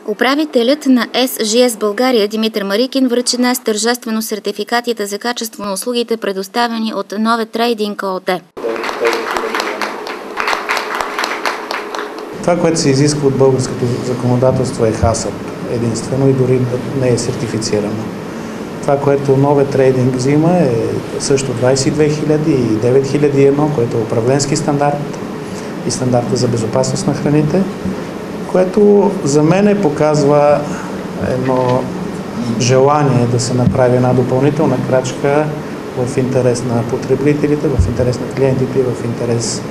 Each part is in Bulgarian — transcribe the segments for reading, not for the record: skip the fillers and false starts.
Управителят на SGS България Димитър Марикин връчи днес тържествено сертификатите за качество на услугите, предоставени от Nove Trading ООД. Това, което се изисква от българското законодателство, е HACCP единствено и дори не е сертифицирано. Това, което Nove Trading взима, е също 22 000 и 9001, което е управленски стандарт и стандарта за безопасност на храните, което за мен показва едно желание да се направи една допълнителна крачка в интерес на потребителите, в интерес на клиентите и в интерес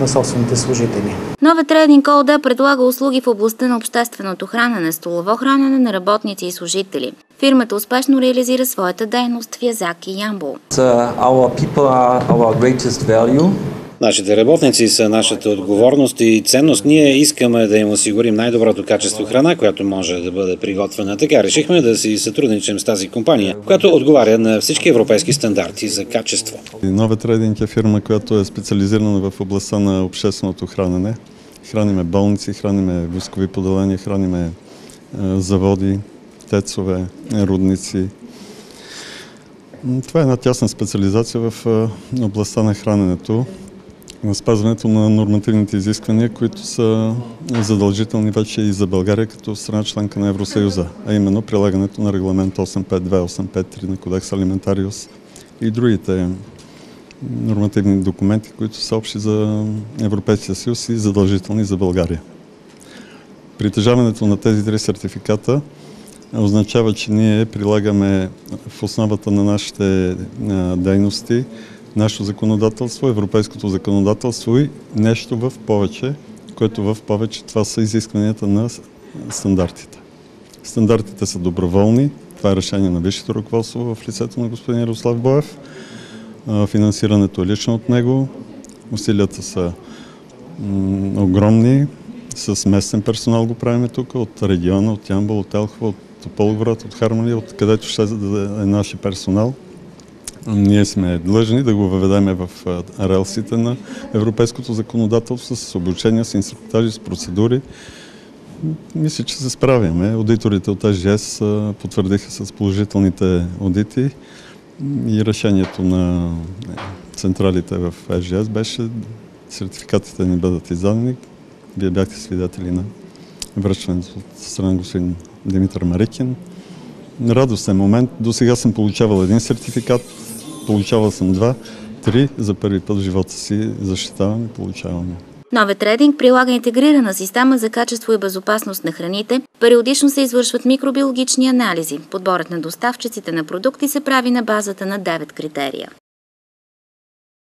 на собствените служители. Nove Trading ООД предлага услуги в областта на общественото хранене, столово хранене на работници и служители. Фирмата успешно реализира своята дейност в Язак и Ямбол. Нашите работници са нашата отговорност и ценност. Ние искаме да им осигурим най-доброто качество храна, която може да бъде приготвена. Така решихме да си сътрудничим с тази компания, която отговаря на всички европейски стандарти за качество. Nove Trading е фирма, която е специализирана в областта на общественото хранене. Храниме болници, храниме войскови поделения, храниме заводи, тецове, рудници. Това е една тясна специализация в областта на храненето, на спазването на нормативните изисквания, които са задължителни вече и за България като страна членка на Евросъюза, а именно прилагането на регламент 852-853 на Кодекс Алиментариус и другите нормативни документи, които са общи за Европейския съюз и задължителни за България. Притежаването на тези три сертификата означава, че ние прилагаме в основата на нашите дейности нашето законодателство, европейското законодателство и нещо в повече, което в повече това са изискванията на стандартите. Стандартите са доброволни, това е решение на висшето ръководство в лицето на господин Ярослав Боев. Финансирането е лично от него, усилията са огромни, с местен персонал го правим тук, от региона, от Ямбол, от Елхово, от Тополовград, от Харманли, от където ще е нашия персонал. Ние сме длъжни да го въведем в релсите на европейското законодателство с обучение, с инструктажи, с процедури. Мисля, че се справяме. Аудиторите от SGS потвърдиха с положителните одити и решението на централите в SGS беше сертификатите ни бъдат издадени. Вие бяхте свидетели на връчването от страна господин Димитър Марикин. Радостен момент. До сега съм получавал един сертификат, получавал съм 2, 3, за първи път в живота си защитавам и получавам. Nove Trading прилага интегрирана система за качество и безопасност на храните. Периодично се извършват микробиологични анализи. Подборът на доставчиците на продукти се прави на базата на 9 критерия.